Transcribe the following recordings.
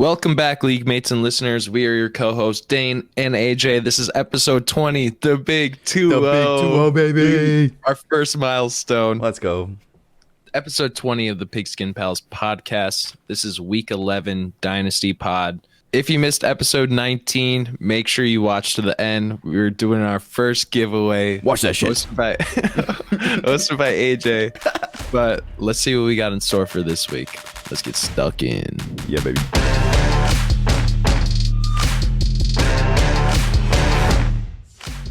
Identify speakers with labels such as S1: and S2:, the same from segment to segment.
S1: Welcome back, League mates and listeners. We are your co-hosts, Dane and AJ. This is episode 20, the big 2-0.
S2: The big 2-0, baby.
S1: Our first milestone.
S2: Let's go.
S1: Episode 20 of the Pigskin Pals podcast. This is week 11 Dynasty Pod. If you missed episode 19, make sure you watch to the end. We were doing our first giveaway.
S2: Watch that shit.
S1: Hosted by AJ. But let's see what we got in store for this week. Let's get stuck in.
S2: Yeah, baby.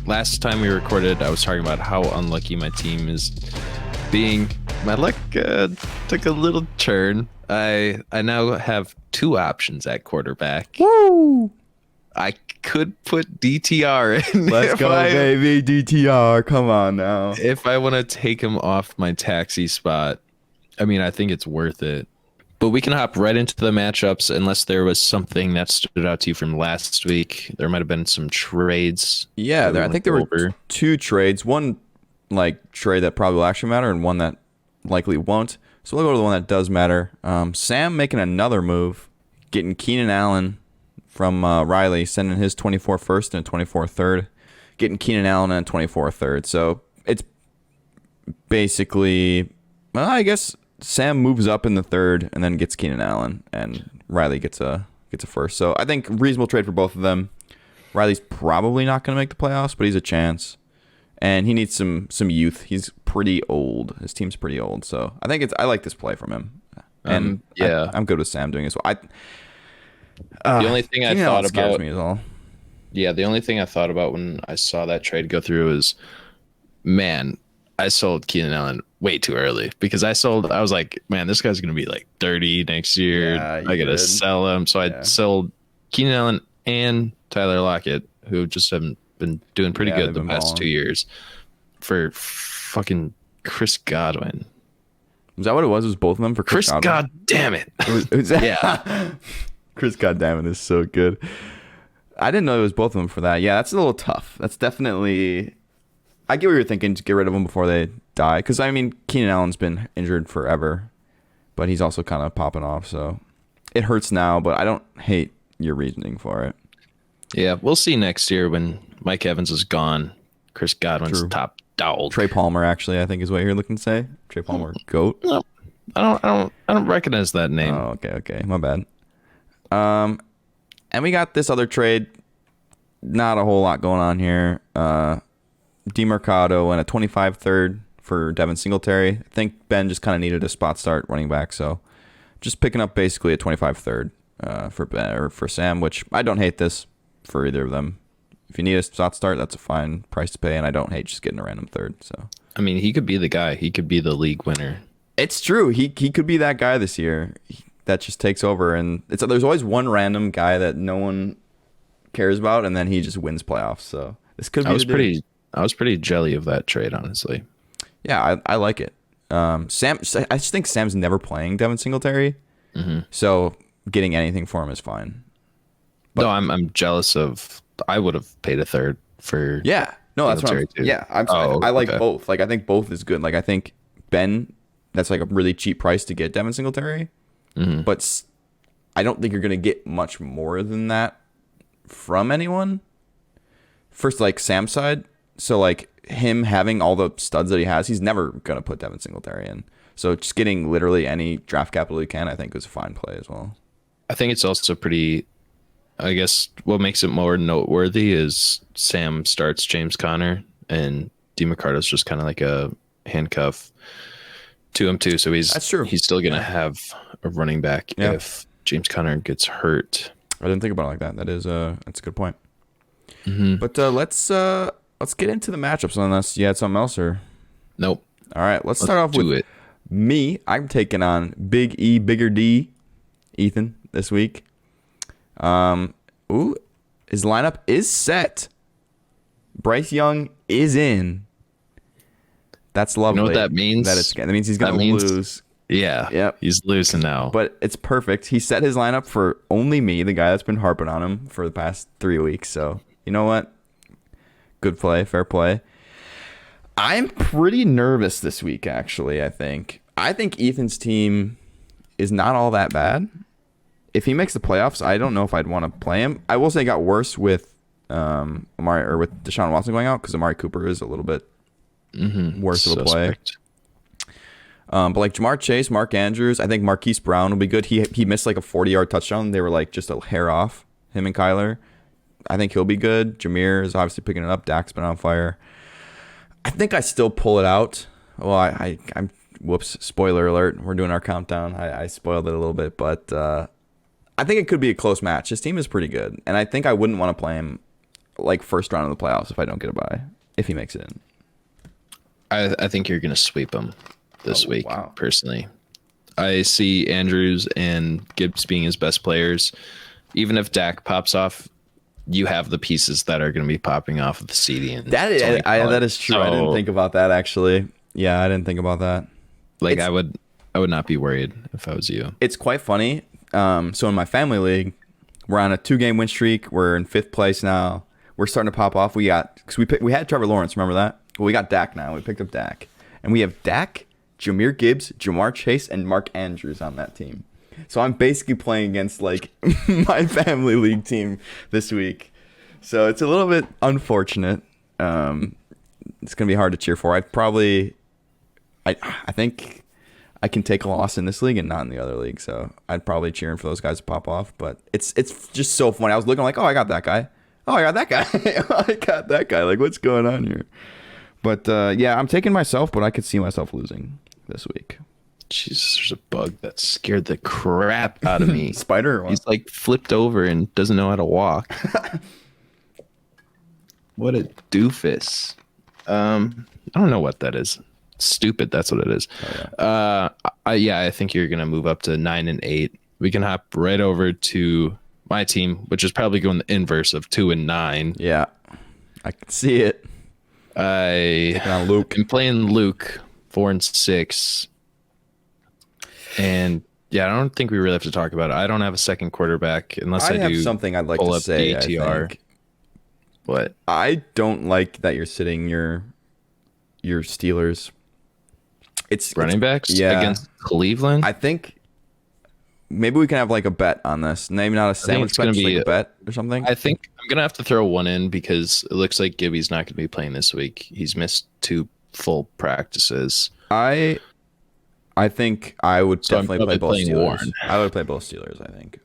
S1: Last time we recorded, I was talking about how unlucky my team is being. My luck took a little turn. I now have two options at quarterback.
S2: Woo!
S1: I could put DTR in.
S2: Let's go, baby. DTR. Come on now.
S1: If I want to take him off my taxi spot, I mean, I think it's worth it. But we can hop right into the matchups unless there was something that stood out to you from last week. There might have been some trades.
S2: Yeah, I think there were two trades. One trade that probably will actually matter and one that likely won't. So we'll go to the one that does matter. Sam making another move, getting Keenan Allen from Riley, sending his 24 first and 24 third, getting Keenan Allen and 24 third. So it's basically, well, I guess Sam moves up in the third and then gets Keenan Allen, and Riley gets a first. So I think reasonable trade for both of them. Riley's probably not going to make the playoffs, but he's a chance, and he needs some youth. He's pretty old. His team's pretty old, so I like this play from him. And I'm good with Sam doing this. The
S1: only thing I thought about
S2: me is all.
S1: Yeah, the only thing I thought about when I saw that trade go through is, man, I sold Keenan Allen way too early because I was like, man, this guy's going to be like 30 next year.
S2: Yeah,
S1: I got to sell him. So I sold Keenan Allen and Tyler Lockett, who just haven't been doing pretty good the past 2 years, for fucking Chris Godwin.
S2: Was that what it was? It was both of them for Chris Godwin?
S1: God damn it.
S2: Yeah. Chris Goddammit is so good. I didn't know it was both of them for that. Yeah, that's a little tough. That's definitely... I get what you're thinking, to get rid of them before they die. Because, I mean, Keenan Allen's been injured forever. But he's also kind of popping off. So it hurts now, but I don't hate your reasoning for it.
S1: Yeah, we'll see next year when Mike Evans is gone. Chris Godwin's top dog.
S2: Trey Palmer, actually, I think is what you're looking to say. Trey Palmer, GOAT.
S1: No, I don't recognize that name.
S2: Oh, okay, my bad. And we got this other trade. Not a whole lot going on here. DeMercado and a 25 third for Devin Singletary. I think Ben just kind of needed a spot start running back, so just picking up basically a 25 third for Ben or for Sam, which I don't hate this for either of them. If you need a spot start, that's a fine price to pay, and I don't hate just getting a random third. So
S1: I mean, he could be the guy. He could be the league winner.
S2: It's true. He could be that guy this year that just takes over, and there's always one random guy that no one cares about, and then he just wins playoffs. So this could be.
S1: I was pretty jelly of that trade, honestly.
S2: Yeah, I like it. Sam, I just think Sam's never playing Devin Singletary, so getting anything for him is fine.
S1: But no, I'm jealous of. I would have paid a third for.
S2: Yeah, no, that's what
S1: too.
S2: Yeah, I like both. Like I think both is good. Like I think Ben, that's like a really cheap price to get Devin Singletary, but I don't think you're gonna get much more than that from anyone. First, like Sam's side. So, like, him having all the studs that he has, he's never going to put Devin Singletary in. So, just getting literally any draft capital he can, I think, is a fine play as well.
S1: I think it's also pretty... I guess what makes it more noteworthy is Sam starts James Conner, and DeMercado's just kind of like a handcuff to him, too. So,
S2: That's true.
S1: He's still going to have a running back if James Conner gets hurt.
S2: I didn't think about it like that. That's a good point. But let's get into the matchups unless you had something else or...
S1: Nope.
S2: All right, let's start off with me. I'm taking on Big E, Bigger D, Ethan, this week. His lineup is set. Bryce Young is in. That's lovely.
S1: You know what that means?
S2: That means he's going to lose.
S1: Yeah.
S2: Yep.
S1: He's losing now.
S2: But it's perfect. He set his lineup for only me, the guy that's been harping on him for the past 3 weeks. So, you know what? Good play, fair play. I'm pretty nervous this week, actually, I think. I think Ethan's team is not all that bad. if he makes the playoffs, I don't know if I'd want to play him. I will say it got worse with Amari or with Deshaun Watson going out because Amari Cooper is a little bit worse of a play. But like Jamar Chase, Mark Andrews, I think Marquise Brown will be good. He missed like a 40-yard touchdown. They were like just a hair off, him and Kyler. I think he'll be good. Jameer is obviously picking it up. Dak's been on fire. I think I still pull it out. Well, I'm whoops, spoiler alert. We're doing our countdown. I spoiled it a little bit, but I think it could be a close match. His team is pretty good, and I think I wouldn't want to play him like first round of the playoffs if I don't get a bye, if he makes it in.
S1: I think you're going to sweep him this week, personally. I see Andrews and Gibbs being his best players. Even if Dak pops off, you have the pieces that are going to be popping off of the CD. And
S2: that is true. So, I didn't think about that, actually. Yeah, I didn't think about that.
S1: Like, I would not be worried if I was you.
S2: It's quite funny. So in my family league, we're on a 2-game win streak. We're in 5th place now. We're starting to pop off. We had Trevor Lawrence. Remember that? Well, we got Dak now. We picked up Dak, and we have Dak, Jahmyr Gibbs, Jamar Chase, and Mark Andrews on that team. So I'm basically playing against like my family league team this week. So it's a little bit unfortunate. It's gonna be hard to cheer for. I think I can take a loss in this league and not in the other league. So I'd probably cheering for those guys to pop off. But it's just so funny. I was looking like, oh, I got that guy. Oh, I got that guy. I got that guy. Like, what's going on here? But yeah, I'm taking myself, but I could see myself losing this week.
S1: Jesus, there's a bug that scared the crap out of me.
S2: Spider? Or what?
S1: He's like flipped over and doesn't know how to walk. What a doofus. I don't know what that is. Stupid, that's what it is. Oh, yeah. I think you're gonna move up to 9 and 8. We can hop right over to my team, which is probably going the inverse of 2 and 9.
S2: Yeah, I can see it.
S1: I'm playing Luke 4 and 6, and yeah, I don't think we really have to talk about it. I don't have a second quarterback unless I
S2: have
S1: do
S2: something I'd like to say.
S1: DTR. What?
S2: I don't like that you're sitting your Steelers. It's
S1: running backs against Cleveland.
S2: I think maybe we can have like a bet on this. Maybe not a sandwich bet, just like a bet or something.
S1: I think I'm gonna have to throw one in because it looks like Gibby's not gonna be playing this week. He's missed 2 full practices.
S2: I think I would definitely play both Steelers. Warren. I would play both Steelers, I think.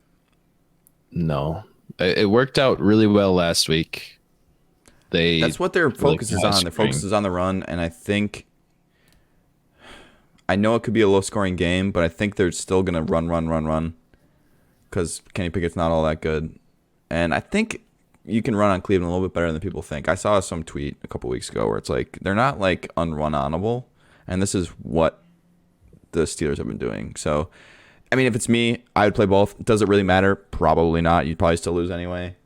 S1: No. It worked out really well last week.
S2: That's what their focus is on. Their focus is on the run, and I know it could be a low-scoring game, but I think they're still going to run because Kenny Pickett's not all that good. And I think you can run on Cleveland a little bit better than people think. I saw some tweet a couple weeks ago where it's like they're not like unrun-onable, and this is what the Steelers have been doing. So, I mean, if it's me, I would play both. Does it really matter? Probably not. You'd probably still lose anyway.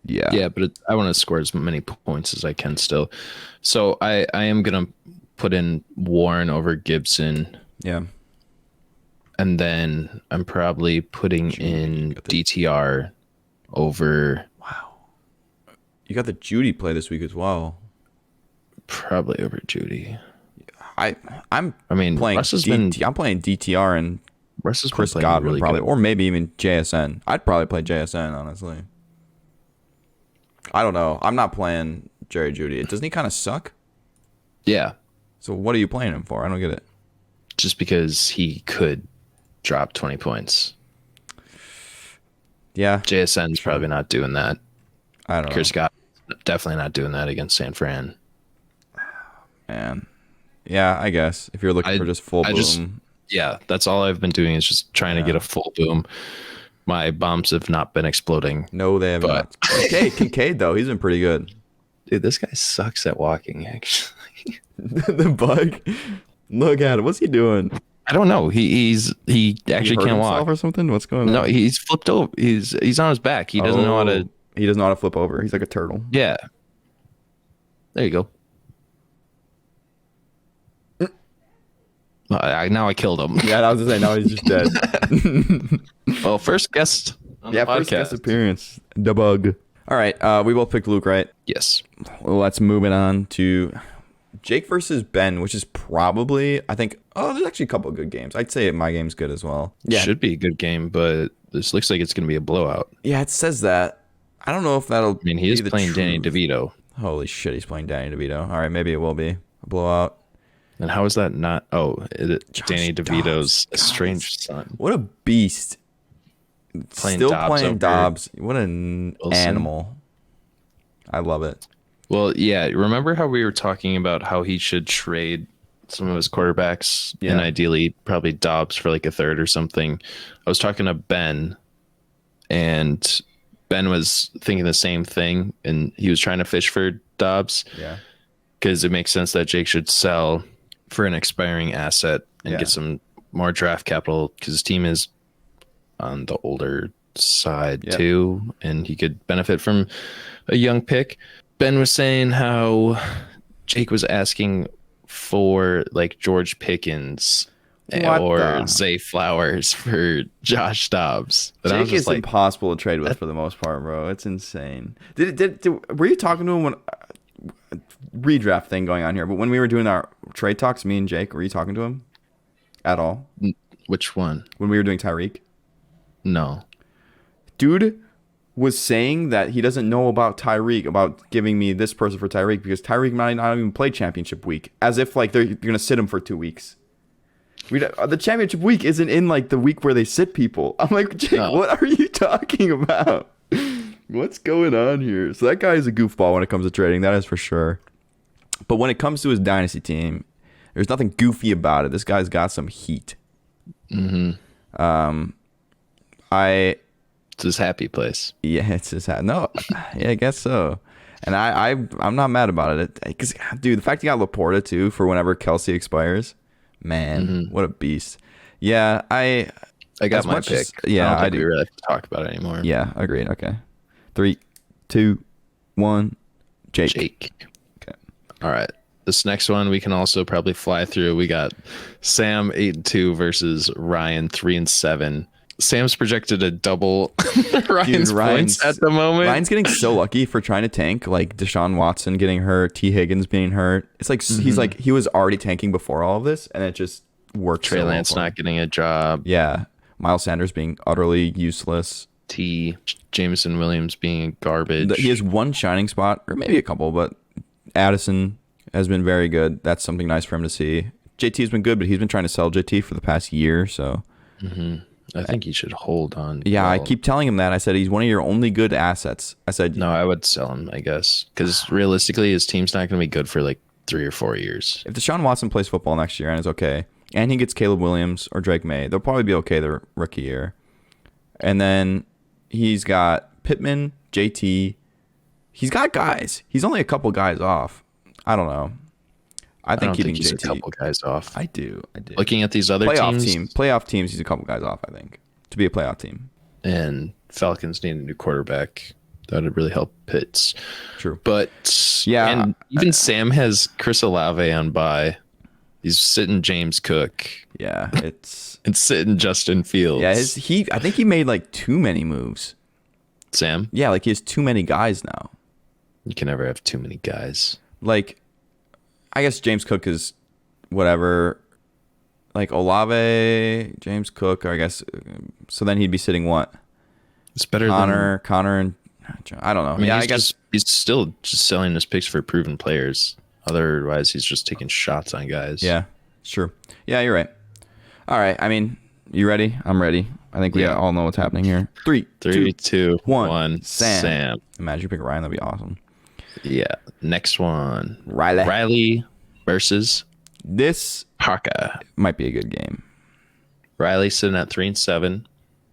S2: Yeah,
S1: but I want to score as many points as I can still. So I am going to put in Warren over Gibson.
S2: Yeah.
S1: And then I'm probably putting in DTR over.
S2: Wow. You got the Judy play this week as well.
S1: Probably over Judy.
S2: I'm playing DTR and Chris Godwin really probably, or maybe even JSN. I'd probably play JSN, honestly. I don't know. I'm not playing Jerry Judy. Doesn't he kind of suck?
S1: Yeah.
S2: So what are you playing him for? I don't get it.
S1: Just because he could drop 20 points.
S2: Yeah.
S1: JSN's probably not doing that.
S2: I don't know.
S1: Chris Godwin definitely not doing that against San Fran.
S2: Man. Yeah, I guess. If you're looking for just full boom.
S1: Yeah, that's all I've been doing is just trying to get a full boom. My bombs have not been exploding.
S2: No, they have not. Kincaid, though, he's been pretty good.
S1: Dude, this guy sucks at walking, actually.
S2: The bug? Look at him. What's he doing?
S1: I don't know. He actually can't walk
S2: or something. What's going on?
S1: No, he's flipped over. He's on his back. He doesn't know how to.
S2: He doesn't know how to flip over. He's like a turtle.
S1: Yeah. There you go. Now I killed him.
S2: Yeah, I was gonna say now he's just dead.
S1: Well, first guest.
S2: First guest appearance. The bug. All right, we both picked Luke, right?
S1: Yes.
S2: Well, let's move it on to Jake versus Ben, which is probably, I think, Oh, there's actually a couple of good games. I'd say my game's good as well.
S1: Yeah. Should be a good game, but this looks like it's going to be a blowout.
S2: Yeah, it says that. I don't know if that'll.
S1: I mean, he is playing Danny DeVito.
S2: Holy shit, he's playing Danny DeVito. All right, maybe it will be a blowout.
S1: And how is that not? Oh, Danny DeVito's estranged son.
S2: What a beast! Still playing Dobbs. What an animal! I love it.
S1: Well, yeah. Remember how we were talking about how he should trade some of his quarterbacks and ideally probably Dobbs for like a third or something. I was talking to Ben, and Ben was thinking the same thing, and he was trying to fish for Dobbs.
S2: Yeah,
S1: because it makes sense that Jake should sell for an expiring asset and get some more draft capital because his team is on the older side too, and he could benefit from a young pick. Ben was saying how Jake was asking for like George Pickens or Zay Flowers for Josh Dobbs. But
S2: Jake is like, impossible to trade with for the most part, bro. It's insane. Were you talking to him when redraft thing going on here? But when we were doing our trade talks, me and Jake, were you talking to him at all?
S1: Which one?
S2: When we were doing Tyreek?
S1: No.
S2: Dude was saying that he doesn't know about Tyreek, about giving me this person for Tyreek because Tyreek might not even play championship week, as if like they're going to sit him for 2 weeks. The championship week isn't in like the week where they sit people. I'm like, Jake, what are you talking about? What's going on here? So that guy is a goofball when it comes to trading, that is for sure. But when it comes to his dynasty team, there's nothing goofy about it. This guy's got some heat.
S1: Mm-hmm. It's his happy place.
S2: Yeah, it's his no. Yeah, I guess so. And I'm not mad about it. Because, dude, the fact he got Laporta too for whenever Kelsey expires, man, what a beast. Yeah, I
S1: got my pick. I do. We really have to talk about it anymore.
S2: Yeah, agreed. Okay, 3, 2, 1. Jake.
S1: Okay. All right. This next one we can also probably fly through. We got Sam 8-2 versus Ryan 3-7. Sam's projected a double Ryan's points at the moment.
S2: Ryan's getting so lucky for trying to tank, like Deshaun Watson getting hurt, T. Higgins being hurt. It's like he was already tanking before all of this, and it just worked.
S1: Trey Lance not getting a job.
S2: Yeah. Miles Sanders being utterly useless.
S1: Jameson Williams being garbage.
S2: He has one shining spot, or maybe a couple, but Addison has been very good. That's something nice for him to see. JT's been good, but he's been trying to sell JT for the past year, so...
S1: I think he should hold on.
S2: Yeah, I keep telling him that. I said, he's one of your only good assets. I said...
S1: No, I would sell him, I guess. Because realistically, his team's not going to be good for like 3 or 4 years.
S2: If Deshaun Watson plays football next year and is okay, and he gets Caleb Williams or Drake May, they'll probably be okay their rookie year. And then he's got Pittman, JT. He's got guys. He's only a couple guys off. I don't know. I think he's
S1: JT. A couple guys off.
S2: I do.
S1: Looking at these other
S2: playoff teams, he's a couple guys off, I think, to be a playoff team.
S1: And Falcons need a new quarterback. That would really help Pitts.
S2: True.
S1: But yeah, and even Sam has Chris Olave on bye. He's sitting James Cook.
S2: Yeah, it's
S1: sitting Justin Fields.
S2: Yeah, I think he made like too many moves.
S1: Sam?
S2: Yeah, like he has too many guys now.
S1: You can never have too many guys.
S2: Like, I guess James Cook is whatever. Like Olave, James Cook, I guess. So then he'd be sitting what?
S1: It's better
S2: than Connor and I don't know.
S1: I mean, I guess he's still just selling his picks for proven players. Otherwise, he's just taking shots on guys.
S2: Yeah, sure. Yeah, you're right. All right. I mean, you ready? I'm ready. I think we all know what's happening here. 3,
S1: 2, 1. Sam.
S2: Imagine you pick Ryan. That'd be awesome.
S1: Yeah. Next one.
S2: Riley
S1: versus
S2: this
S1: Parker.
S2: Might be a good game.
S1: Riley sitting at 3-7,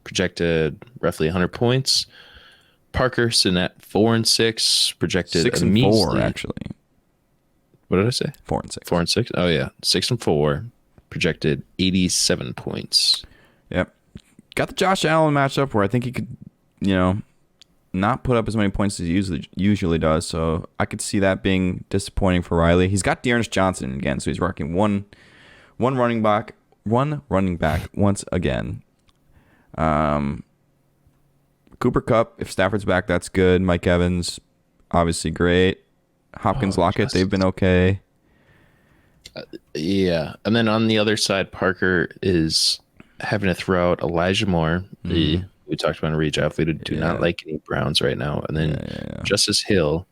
S1: projected roughly 100 points. Parker sitting at 4-6, projected
S2: 6-4 actually.
S1: What did I say?
S2: 4-6.
S1: 4-6. Oh yeah, 6-4, projected 87 points.
S2: Yep. Got the Josh Allen matchup where I think he could, not put up as many points as he usually does. So I could see that being disappointing for Riley. He's got Dearness Johnson again, so he's rocking one running back once again. Cooper Kupp, if Stafford's back, that's good. Mike Evans, obviously great. Hopkins, Lockett, they've been okay.
S1: Yeah. And then on the other side, Parker is having to throw out Elijah Moore. We talked about a redraft. We do not like any Browns right now. And then Justice Hill,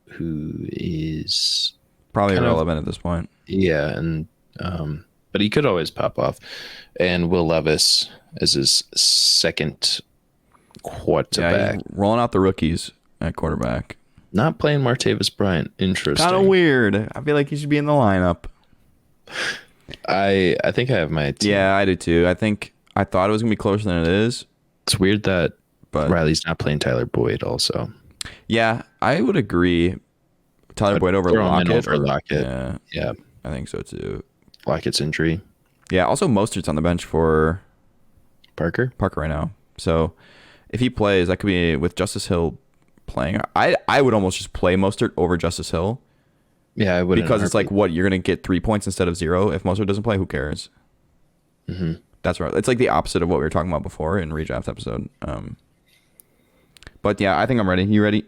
S1: who is
S2: probably irrelevant at this point.
S1: Yeah. And, but he could always pop off. And Will Levis as his second quarterback.
S2: Yeah, rolling out the rookies at quarterback.
S1: Not playing Martavis Bryant. Interesting.
S2: Kind of weird. I feel like he should be in the lineup.
S1: I think I have my team.
S2: Yeah, I do too. I thought it was gonna be closer than it is.
S1: It's weird that Riley's not playing Tyler Boyd also.
S2: Yeah, I would agree. Tyler Boyd over Lockett.
S1: Yeah.
S2: I think so too.
S1: Lockett's injury.
S2: Yeah, also Mostert's on the bench for
S1: Parker
S2: right now. So if he plays, that could be with Justice Hill playing. I would almost just play Mostert over Justice Hill.
S1: Yeah, I would,
S2: because it's like, what, you're gonna get 3 points instead of 0 if Mostert doesn't play. Who cares? That's right. It's like the opposite of what we were talking about before in redraft episode. But yeah, I think I'm ready. You ready?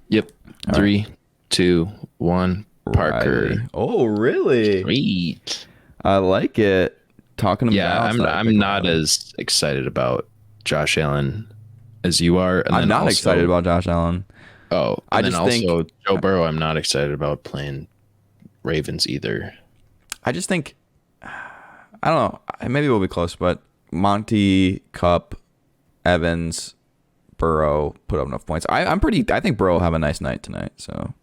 S1: Yep. All 3, right. 2, 1. Parker.
S2: Riley. Oh, really?
S1: Sweet.
S2: I like it. Talking about.
S1: Yeah, I'm not as excited about Josh Allen as you are. And
S2: I'm not excited about Josh Allen.
S1: Oh, I just think Joe Burrow. I'm not excited about playing Ravens either.
S2: I just think, I don't know. Maybe we'll be close, but Monty, Cup, Evans, Burrow put up enough points. I think Burrow will have a nice night tonight. So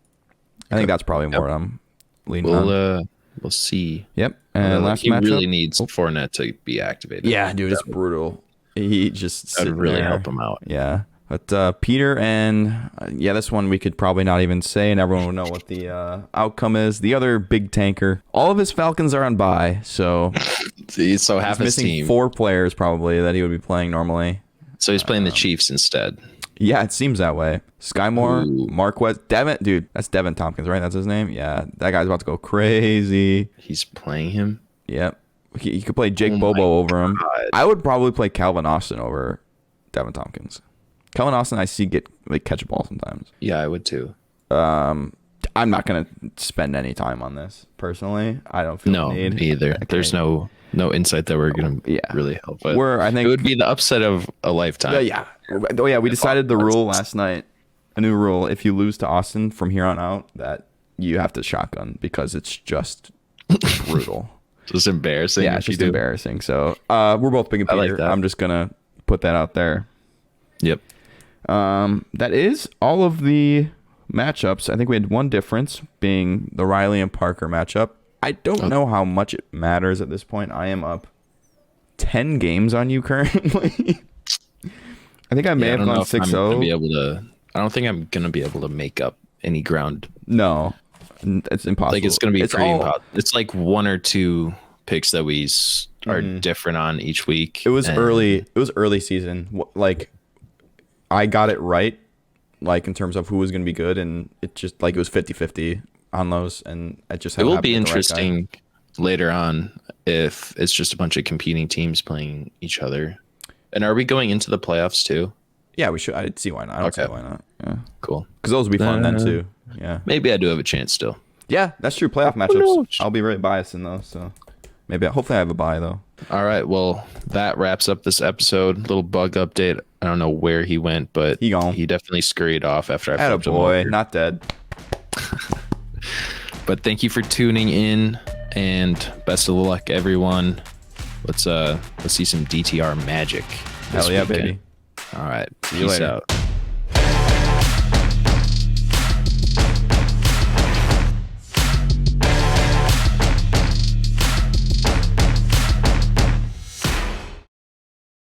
S2: I think that's probably more what I'm leaning on.
S1: We'll see.
S2: Yep. And last matchup.
S1: He really needs Fournette to be activated.
S2: Yeah, dude, it's brutal. He just
S1: that would really help him out.
S2: Yeah. But Peter and this one we could probably not even say, and everyone will know what the outcome is. The other big tanker, all of his Falcons are on bye, so
S1: he's half his
S2: missing
S1: team.
S2: 4 players probably that he would be playing normally.
S1: So he's playing the Chiefs instead.
S2: Yeah, it seems that way. Sky Moore, Marquez, Devin, dude, that's Devin Tompkins, right? That's his name. Yeah, that guy's about to go crazy.
S1: He's playing him.
S2: Yep, he could play Jake Bobo over him. I would probably play Calvin Austin over Devin Tompkins. Calvin Austin, I see catch a ball sometimes.
S1: Yeah, I would too.
S2: I'm not gonna spend any time on this personally. I don't feel the need.
S1: Me either. Okay. There's no insight that we're gonna really help. But
S2: I think
S1: it would be the upset of a lifetime.
S2: Yeah. Oh yeah, we decided the rule last night. A new rule: if you lose to Austin from here on out, that you have to shotgun because it's just brutal.
S1: Just embarrassing.
S2: Yeah, it's just embarrassing. So we're both big and Peter. Like I'm just gonna put that out there.
S1: Yep.
S2: That is all of the matchups. I think we had one difference being the Riley and Parker matchup. I don't know how much it matters at this point. I am up 10 games on you currently. I think I may have gone 6-0.
S1: I don't think I'm gonna be able to make up any ground.
S2: No, it's impossible.
S1: Like it's gonna be pretty impossible. It's like 1 or 2 picks that we are different on each week.
S2: It was early. It was early season. Like I got it right, like in terms of who was going to be good, and it just it was 50-50 on those, and it will
S1: be interesting later on if it's just a bunch of competing teams playing each other. And are we going into the playoffs too?
S2: Yeah, we should. I'd see why not. I don't see why not. Yeah,
S1: cool.
S2: Because those will be fun then too. Yeah,
S1: maybe I do have a chance still.
S2: Yeah, that's true. Playoff matchups. I'll be very biased in those, so hopefully I have a bye though.
S1: All right, well, that wraps up this episode. Little bug update. I don't know where he went, but he definitely scurried off after I flipped him over.
S2: Not dead.
S1: But thank you for tuning in, and best of luck, everyone. Let's see some DTR magic.
S2: Hell yeah, baby.
S1: All right.
S2: See you later.
S1: Peace out.